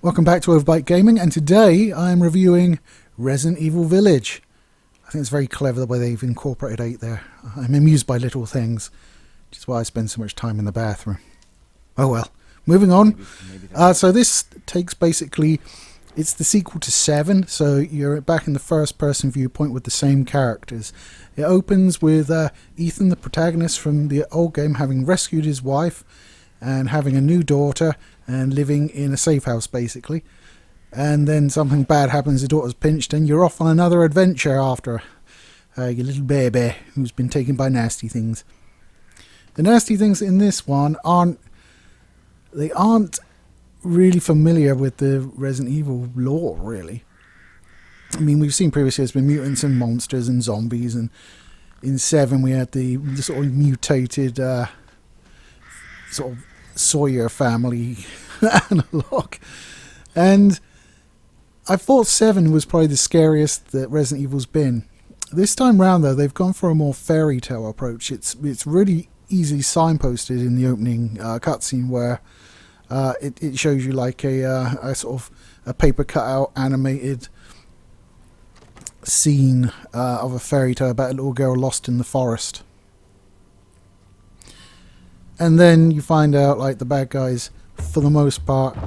Welcome back to Overbite Gaming, and today I'm reviewing Resident Evil Village. I think it's very clever the way they've incorporated 8 there. I'm amused by little things, which is why I spend so much time in the bathroom. Oh well. Moving on. So this takes basically, it's the sequel to 7, so you're back in the first person viewpoint with the same characters. It opens with Ethan, the protagonist from the old game, having rescued his wife and having a new daughter and living in a safe house basically. And then something bad happens, the daughter's pinched and you're off on another adventure after your little baby who's been taken by nasty things. The nasty things in this one aren't really familiar with the Resident Evil lore, really. I mean, we've seen previously there's been mutants and monsters and zombies, and in 7 we had the sort of mutated sort of Sawyer family analog. And I thought 7 was probably the scariest that Resident Evil's been. This time round, though, they've gone for a more fairy tale approach. It's really easily signposted in the opening cutscene where it shows you like a sort of a paper cutout animated scene of a fairy tale about a little girl lost in the forest. And then you find out like the bad guys, for the most part,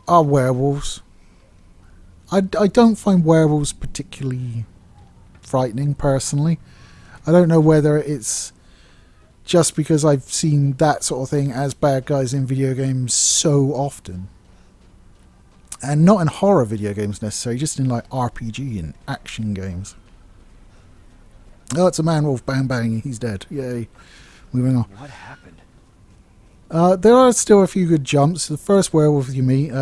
are werewolves. I don't find werewolves particularly frightening, personally. I don't know whether it's just because I've seen that sort of thing as bad guys in video games so often. And not in horror video games necessarily, just in like RPG and action games. Oh, it's a man-wolf, bang bang, he's dead. Yay. Moving on. What happened? There are still a few good jumps. The first werewolf you meet,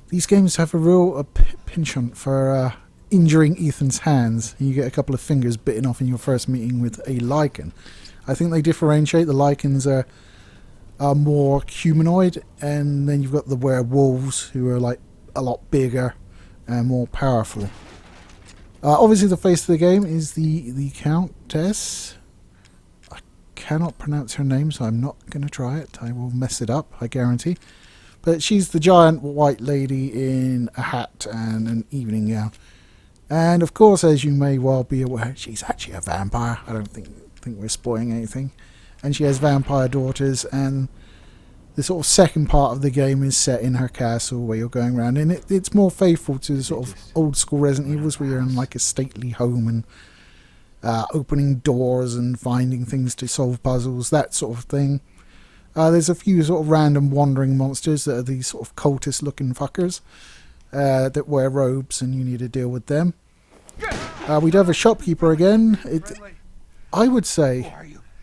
these games have a real penchant for injuring Ethan's hands. You get a couple of fingers bitten off in your first meeting with a lichen. I think they differentiate. The lichens are more humanoid, and then you've got the werewolves who are like a lot bigger and more powerful. Obviously the face of the game is the Countess. Cannot pronounce her name, so I'm not going to try it. I will mess it up, I guarantee. But she's the giant white lady in a hat and an evening gown. And of course, as you may well be aware, she's actually a vampire. I don't think we're spoiling anything. And she has vampire daughters, and the sort of second part of the game is set in her castle where you're going around. And it's more faithful to the sort of old school Resident Evils where you're in like a stately home and opening doors and finding things to solve puzzles, that sort of thing. There's a few sort of random wandering monsters that are these sort of cultist looking fuckers that wear robes, and you need to deal with them. We'd have a shopkeeper again. I would say,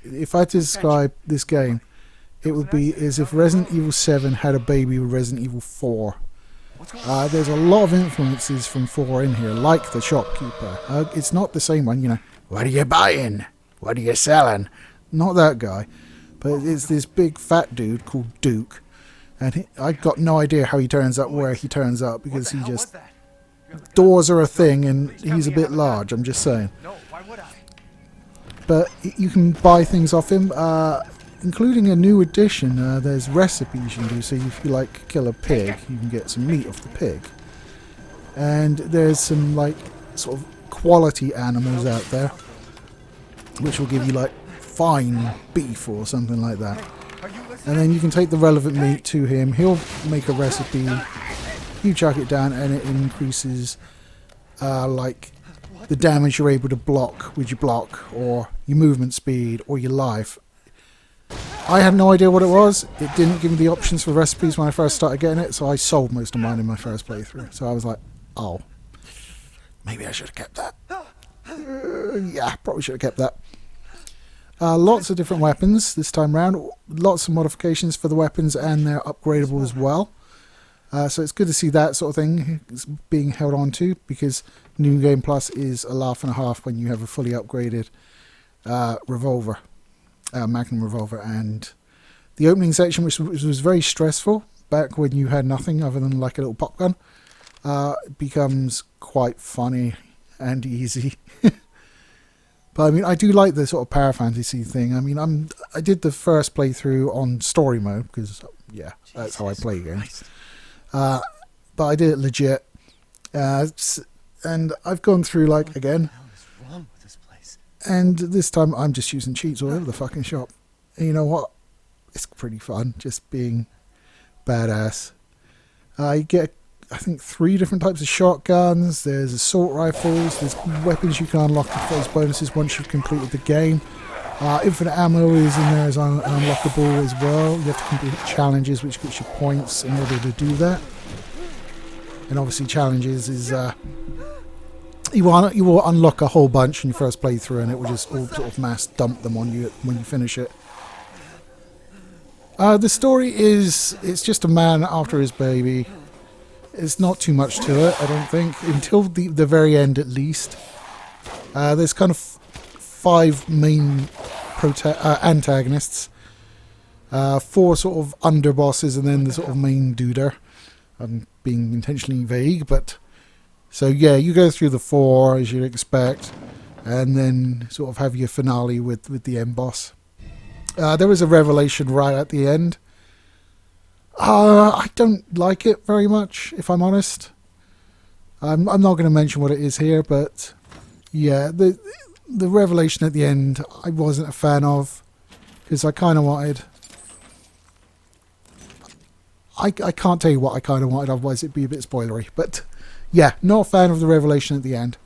if I had to describe this game, it would be as if Resident Evil 7 had a baby with Resident Evil 4. There's a lot of influences from 4 in here, like the shopkeeper. It's not the same one, you know. What are you buying? What are you selling? Not that guy. But it's this big fat dude called Duke. And I've got no idea how he turns up where he turns up, because he just... Doors are a thing and he's a bit large, I'm just saying. But you can buy things off him, including a new addition. There's recipes you can do. So if you like kill a pig, you can get some meat off the pig. And there's some like sort of quality animals out there, which will give you like fine beef or something like that. And then you can take the relevant meat to him. He'll make a recipe. You chuck it down, and it increases like the damage you're able to block with your block, or your movement speed, or your life. I had no idea what it was. It didn't give me the options for recipes when I first started getting it, so I sold most of mine in my first playthrough. So I was like, oh, maybe I should have kept that. Yeah, probably should have kept that. Lots of different weapons this time round. Lots of modifications for the weapons, and they're upgradable as well. So it's good to see that sort of thing being held on to, because New Game Plus is a laugh and a half when you have a fully upgraded revolver, Magnum revolver. And the opening section, which was very stressful back when you had nothing other than like a little pop gun, becomes quite funny and easy. But I mean, I do like the sort of power fantasy thing. I mean, I did the first playthrough on story mode because, yeah, that's how I play games. but I did it legit. And I've gone through, like, again. What the hell is wrong with this place? And this time I'm just using cheats all over the fucking shop. And you know what? It's pretty fun, just being badass. I get, I think, 3 different types of shotguns. There's assault rifles. There's weapons you can unlock with those bonuses once you've completed the game. Infinite ammo is in there as unlockable as well. You have to complete challenges, which gets you points in order to do that. And obviously challenges is you will unlock a whole bunch in your first playthrough, and it will just all sort of mass dump them on you when you finish it. The story is, it's just a man after his baby. It's not too much to it, I don't think, until the very end at least. There's kind of 5 main antagonists, 4 sort of underbosses, and then the sort of main duder. I'm being intentionally vague, but so yeah, you go through the 4 as you'd expect, and then sort of have your finale with the end boss. There was a revelation right at the end. I don't like it very much, if I'm honest. I'm not going to mention what it is here, but yeah, the revelation at the end I wasn't a fan of, because I kind of wanted... I can't tell you what I kind of wanted, otherwise it'd be a bit spoilery. But yeah, not a fan of the revelation at the end.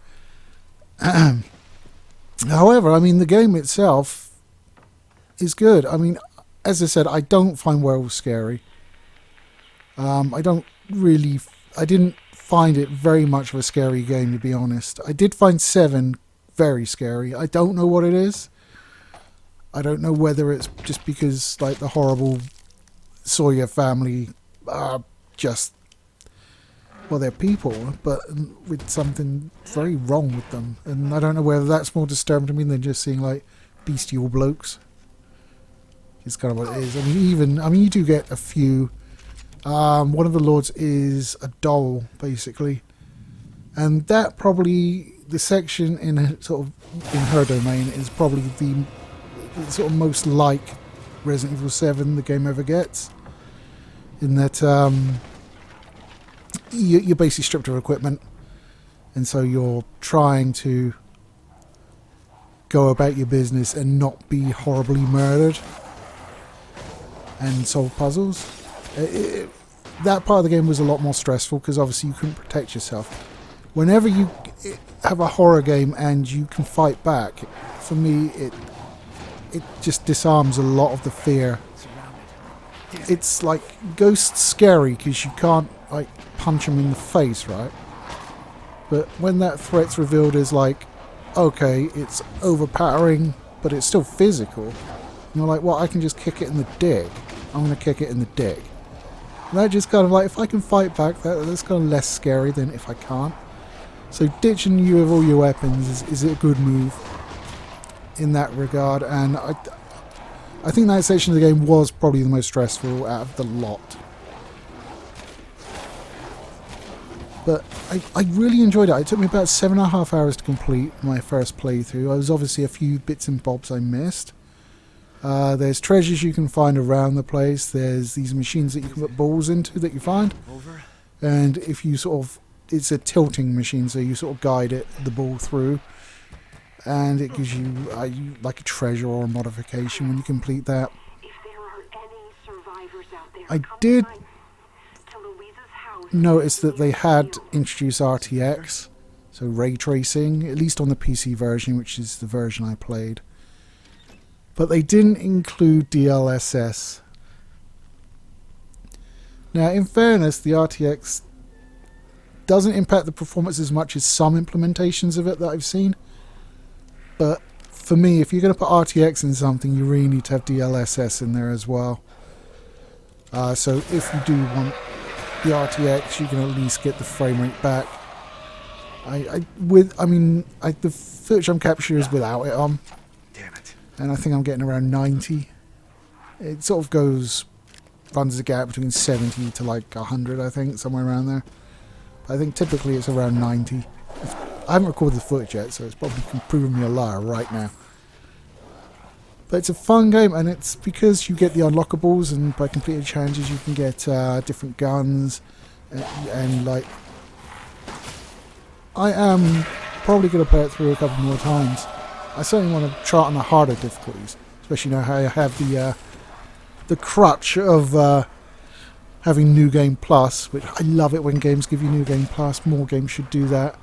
However, I mean, the game itself is good. I mean, as I said, I don't find werewolves scary. I didn't find it very much of a scary game, to be honest. I did find 7 very scary. I don't know what it is. I don't know whether it's just because, like, the horrible Sawyer family are just, well, they're people, but with something very wrong with them. And I don't know whether that's more disturbing to me than just seeing, like, bestial blokes. It's kind of what it is. I mean, you do get a few. One of the lords is a doll, basically. And that probably, the section in her domain is probably the sort of most like Resident Evil 7 the game ever gets. In that you're basically stripped of equipment, and so you're trying to go about your business and not be horribly murdered and solve puzzles. That part of the game was a lot more stressful because obviously you couldn't protect yourself. Whenever you have a horror game and you can fight back, for me it just disarms a lot of the fear. It's like ghosts scary because you can't, like, punch them in the face, right? But when that threat's revealed as, like, okay, it's overpowering, but it's still physical, and you're like, well, I can just kick it in the dick. I'm going to kick it in the dick. And that just kind of, like, if I can fight back, that's kind of less scary than if I can't. So ditching you with all your weapons is a good move in that regard, and I think that section of the game was probably the most stressful out of the lot. But I really enjoyed it. It took me about 7.5 hours to complete my first playthrough. There was obviously a few bits and bobs I missed. There's treasures you can find around the place. There's these machines that you can put balls into that you find. And if you sort of... It's a tilting machine, so you sort of guide the ball through. And it gives you like a treasure or a modification when you complete that. I did notice that they had introduced RTX, so ray tracing, at least on the PC version, which is the version I played. But they didn't include DLSS. Now, in fairness, the RTX doesn't impact the performance as much as some implementations of it that I've seen. But for me, if you're going to put RTX in something, you really need to have DLSS in there as well. So if you do want the RTX, you can at least get the frame rate back. The footage I'm capturing is without it on. Damn it. And I think I'm getting around 90. It sort of runs the gap between 70 to like 100, I think, somewhere around there. I think typically it's around 90. I haven't recorded the footage yet, so it's probably proving me a liar right now. But it's a fun game, and it's because you get the unlockables, and by completing challenges you can get different guns, and like, I am probably going to play it through a couple more times. I certainly want to try it on the harder difficulties, especially now how I have the crutch of having New Game Plus, which I love it when games give you New Game Plus. More games should do that.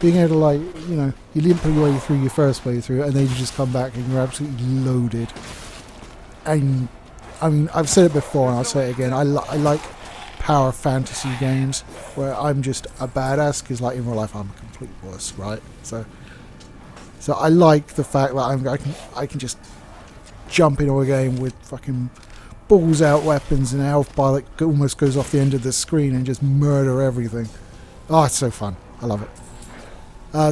Being able to, like, you know, you limp your way through your first playthrough and then you just come back and you're absolutely loaded. And I mean, I've said it before and I'll say it again, I like power fantasy games where I'm just a badass, because like in real life I'm a complete wuss, right? So I like the fact that I can just jump into a game with fucking balls out weapons and an elf bar that almost goes off the end of the screen and just murder everything. Oh, it's so fun. I love it.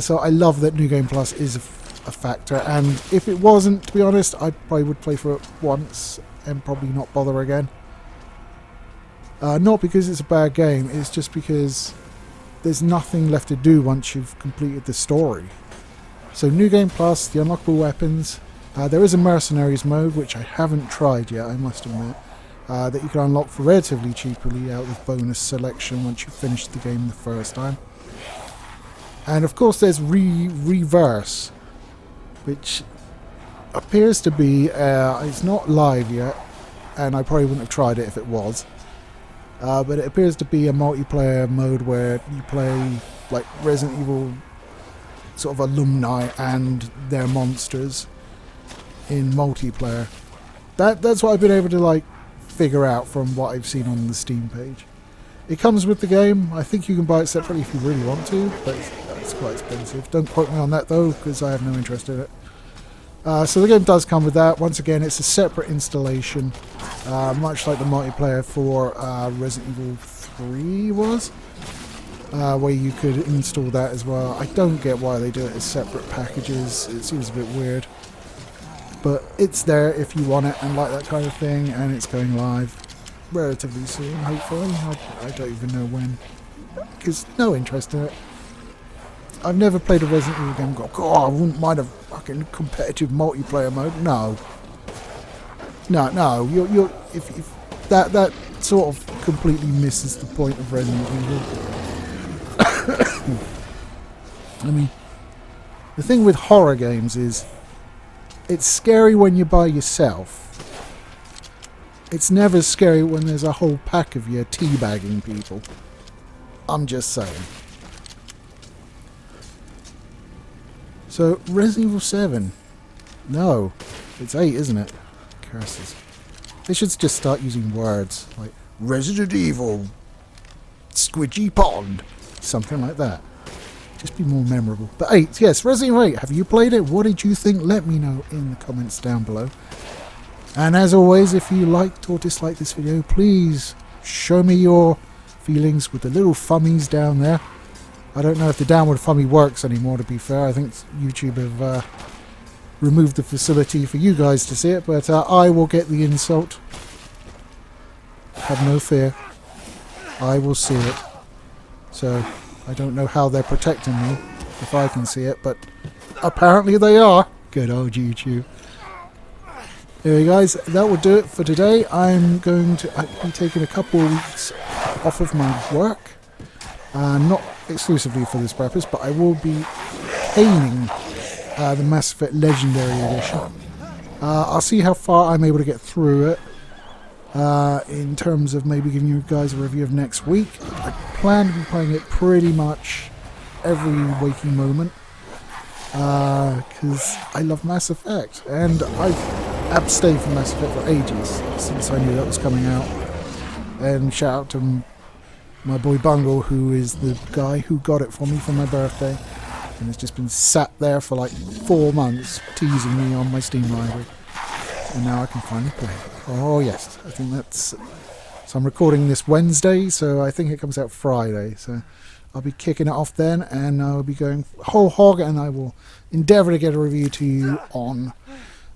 So I love that New Game Plus is a factor, and if it wasn't, to be honest, I probably would play for it once and probably not bother again. Not because it's a bad game, it's just because there's nothing left to do once you've completed the story. So New Game Plus, the unlockable weapons, there is a Mercenaries mode, which I haven't tried yet, I must admit, that you can unlock for relatively cheaply out of bonus selection once you've finished the game the first time. And of course there's Reverse, which appears to be, it's not live yet, and I probably wouldn't have tried it if it was. But it appears to be a multiplayer mode where you play like Resident Evil sort of alumni and their monsters in multiplayer. That's what I've been able to like figure out from what I've seen on the Steam page. It comes with the game. I think you can buy it separately if you really want to, but it's quite expensive. Don't quote me on that though, because I have no interest in it. So the game does come with that. Once again, it's a separate installation, much like the multiplayer for Resident Evil 3 was, where you could install that as well. I don't get why they do it as separate packages. It seems a bit weird. But it's there if you want it and like that kind of thing, and it's going live relatively soon, hopefully. I don't even know when, because no interest in it. I've never played a Resident Evil game and go, God, I wouldn't mind a fucking competitive multiplayer mode. No. If that sort of completely misses the point of Resident Evil. I mean, the thing with horror games is, it's scary when you're by yourself. It's never scary when there's a whole pack of you teabagging people. I'm just saying. So, Resident Evil 7. No. It's 8, isn't it? Curses. They should just start using words like Resident Evil, Squidgy Pond, something like that. Just be more memorable. But 8, yes, Resident Evil 8. Have you played it? What did you think? Let me know in the comments down below. And as always, if you liked or disliked this video, please show me your feelings with the little thummies down there. I don't know if the downward thummy works anymore, to be fair. I think YouTube have removed the facility for you guys to see it, but I will get the insult. Have no fear. I will see it. So, I don't know how they're protecting me, if I can see it, but apparently they are. Good old YouTube. Anyway guys, that will do it for today. I'm going to be taking a couple of weeks off of my work. Not exclusively for this purpose, but I will be painting the Mass Effect Legendary Edition. I'll see how far I'm able to get through it in terms of maybe giving you guys a review of next week. I plan to be playing it pretty much every waking moment because I love Mass Effect, and I've abstained from Mass Effect for ages since I knew that was coming out. And shout out to my boy Bungle, who is the guy who got it for me for my birthday, and has just been sat there for like 4 months teasing me on my Steam library, and now I can finally play it. Oh yes, I think that's... So I'm recording this Wednesday, so I think it comes out Friday, so I'll be kicking it off then, and I'll be going whole hog, and I will endeavour to get a review to you on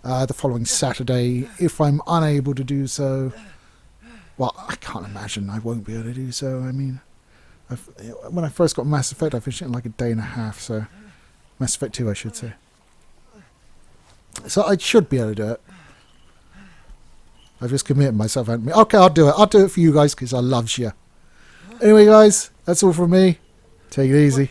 the following Saturday. If I'm unable to do so, well, I can't imagine I won't be able to do so. I mean, when I first got Mass Effect, I finished it in like a day and a half, so... Mass Effect 2, I should say. So I should be able to do it. I've just committed myself, haven't I? Okay, I'll do it. I'll do it for you guys, because I loves you. Anyway, guys, that's all from me. Take it easy.